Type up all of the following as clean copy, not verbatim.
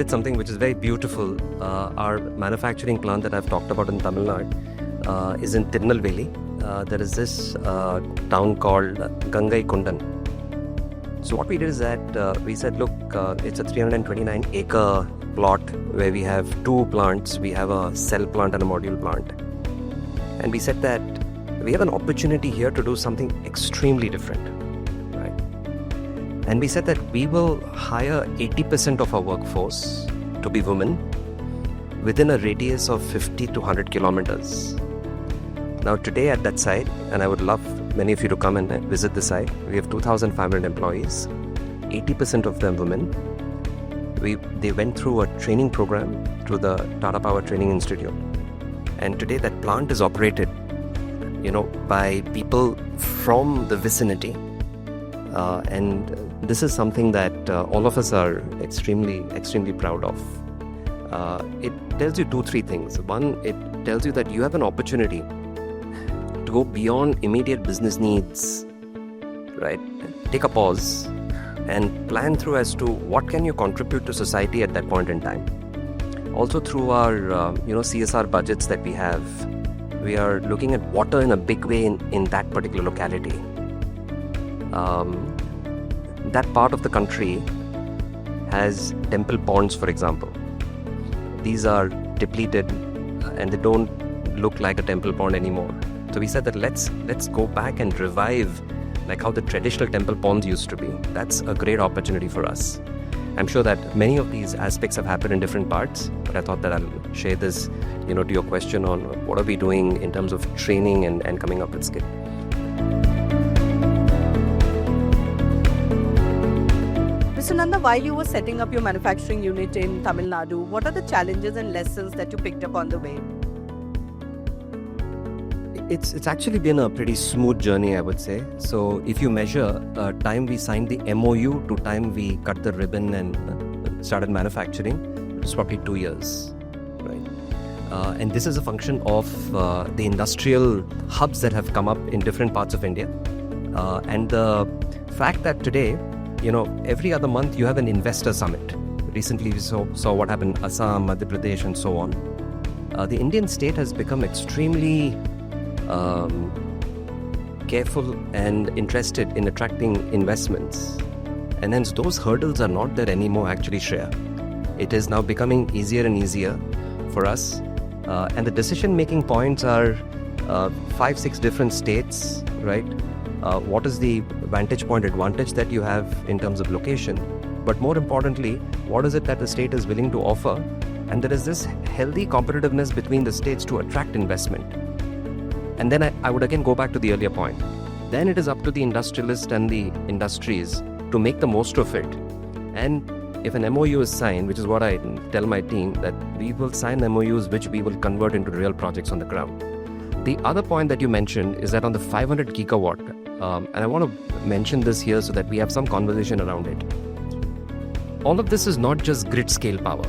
created something which is very beautiful. Our manufacturing plant that I've talked about in Tamil Nadu is in Tirunelveli. There is this town called Gangai Kundan. So what we did is that we said, look, it's a 329-acre plot where we have two plants. We have a cell plant and a module plant. And we said that we have an opportunity here to do something extremely different, right? And we said that we will hire 80% of our workforce to be women within a radius of 50 to 100 kilometers. Now today at that site, and I would love many of you to come and visit the site, we have 2,500 employees, 80% of them women. They went through a training program through the Tata Power Training Institute. And today that plant is operated, by people from the vicinity. And this is something that all of us are extremely, extremely proud of. It tells you 2-3 things. One, it tells you that you have an opportunity to go beyond immediate business needs, right? Take a pause and plan through as to what can you contribute to society at that point in time. Also through our CSR budgets that we have, we are looking at water in a big way in that particular locality. That part of the country has temple ponds, for example. These are depleted and they don't look like a temple pond anymore. So we said that let's go back and revive like how the traditional temple ponds used to be. That's a great opportunity for us. I'm sure that many of these aspects have happened in different parts, but I thought that I'll share this, to your question on what are we doing in terms of training and coming up with skill. Mr. Nanda, while you were setting up your manufacturing unit in Tamil Nadu, what are the challenges and lessons that you picked up on the way? It's actually been a pretty smooth journey, I would say. So if you measure time we signed the MOU to time we cut the ribbon and started manufacturing, it was probably 2 years, right? And this is a function of the industrial hubs that have come up in different parts of India. And the fact that today, every other month you have an investor summit. Recently we saw what happened in Assam, Madhya Pradesh and so on. The Indian state has become extremely careful and interested in attracting investments. And hence those hurdles are not there anymore actually, Shreya. It is now becoming easier and easier for us. And the decision-making points are 5-6 different states, right? What is the vantage point advantage that you have in terms of location? But more importantly, what is it that the state is willing to offer? And there is this healthy competitiveness between the states to attract investment. And then I would again go back to the earlier point. Then it is up to the industrialist and the industries to make the most of it. And if an MOU is signed, which is what I tell my team, that we will sign MOUs which we will convert into real projects on the ground. The other point that you mentioned is that on the 500 gigawatt, and I want to mention this here so that we have some conversation around it. All of this is not just grid scale power.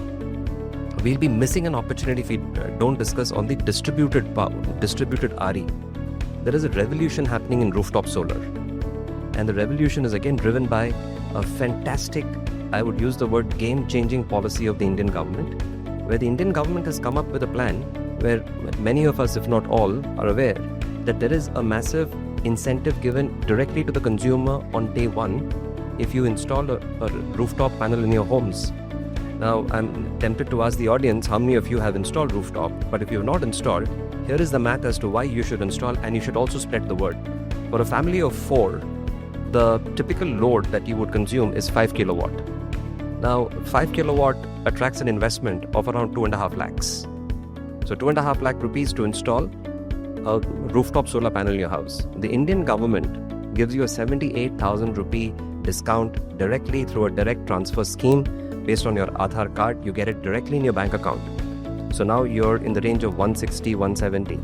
We'll be missing an opportunity if we don't discuss on the distributed power, distributed RE. There is a revolution happening in rooftop solar. And the revolution is again driven by a fantastic, I would use the word game-changing policy of the Indian government, where the Indian government has come up with a plan where many of us, if not all, are aware that there is a massive incentive given directly to the consumer on day one if you install a rooftop panel in your homes. Now, I'm tempted to ask the audience how many of you have installed rooftop, but if you have not installed, here is the math as to why you should install, and you should also spread the word. For a family of 4, the typical load that you would consume is 5 kilowatt. Now, 5 kilowatt attracts an investment of around 2.5 lakhs. So 2.5 lakh rupees to install a rooftop solar panel in your house. The Indian government gives you a 78,000 rupee discount directly through a direct transfer scheme. Based on your Aadhaar card, you get it directly in your bank account. So now you're in the range of 160, 170.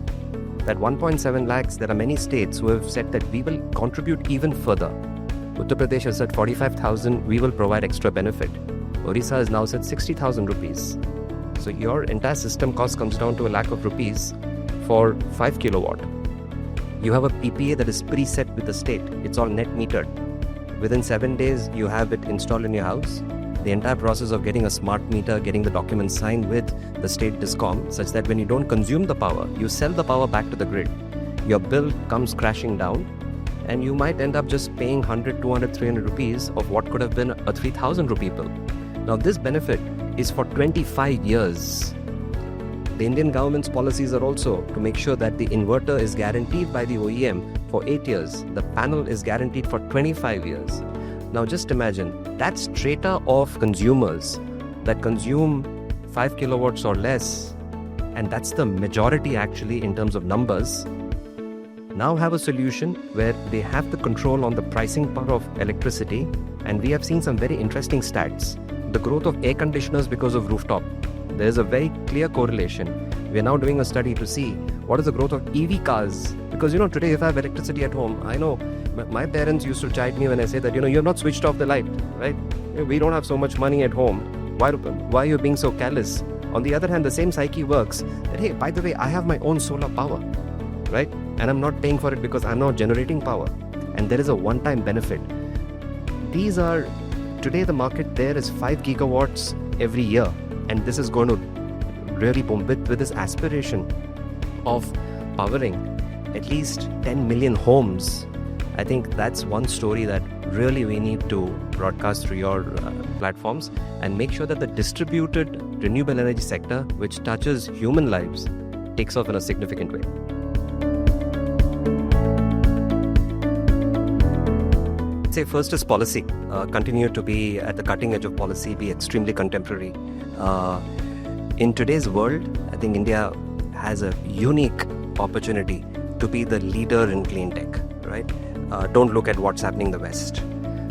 That 1.7 lakhs, there are many states who have said that we will contribute even further. Uttar Pradesh has said 45,000, we will provide extra benefit. Orissa has now said 60,000 rupees. So your entire system cost comes down to a lakh of rupees for 5 kilowatt. You have a PPA that is preset with the state. It's all net metered. Within 7 days, you have it installed in your house. the entire process of getting a smart meter, getting the documents signed with the state discom, such that when you don't consume the power, you sell the power back to the grid. Your bill comes crashing down, and you might end up just paying 100, 200, 300 rupees of what could have been a 3,000 rupee bill. Now, this benefit is for 25 years. The Indian government's policies are also to make sure that the inverter is guaranteed by the OEM for 8 years. The panel is guaranteed for 25 years. Now just imagine, that strata of consumers that consume 5 kilowatts or less, and that's the majority actually in terms of numbers, now have a solution where they have the control on the pricing part of electricity. And we have seen some very interesting stats. The growth of air conditioners because of rooftop. There's a very clear correlation. We are now doing a study to see what is the growth of EV cars. Because, today if I have electricity at home, I know my parents used to chide me when I say that, you have not switched off the light, right? We don't have so much money at home. Why are you being so careless? On the other hand, the same psyche works that, hey, by the way, I have my own solar power, right? And I'm not paying for it because I'm not generating power. And there is a one-time benefit. These are, today the market there is 5 gigawatts every year. And this is going to really boom with this aspiration of powering at least 10 million homes. I think that's one story that really we need to broadcast through your platforms and make sure that the distributed renewable energy sector, which touches human lives, takes off in a significant way. Say first is policy. Continue to be at the cutting edge of policy, be extremely contemporary. In today's world, I think India has a unique opportunity to be the leader in clean tech, right? Don't look at what's happening in the West.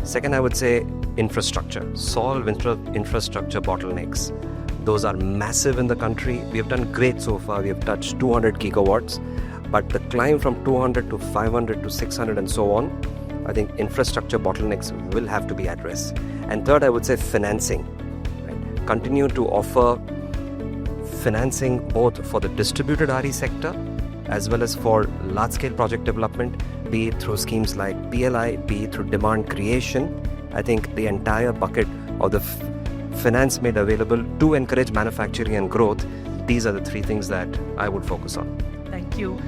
Second, I would say infrastructure. Solve infrastructure bottlenecks. Those are massive in the country. We have done great so far. We have touched 200 gigawatts, but the climb from 200 to 500 to 600 and so on, I think infrastructure bottlenecks will have to be addressed. And third, I would say financing. Right? Continue to offer financing both for the distributed RE sector as well as for large-scale project development, be it through schemes like PLI, be it through demand creation. I think the entire bucket of the finance made available to encourage manufacturing and growth, these are the three things that I would focus on. Thank you.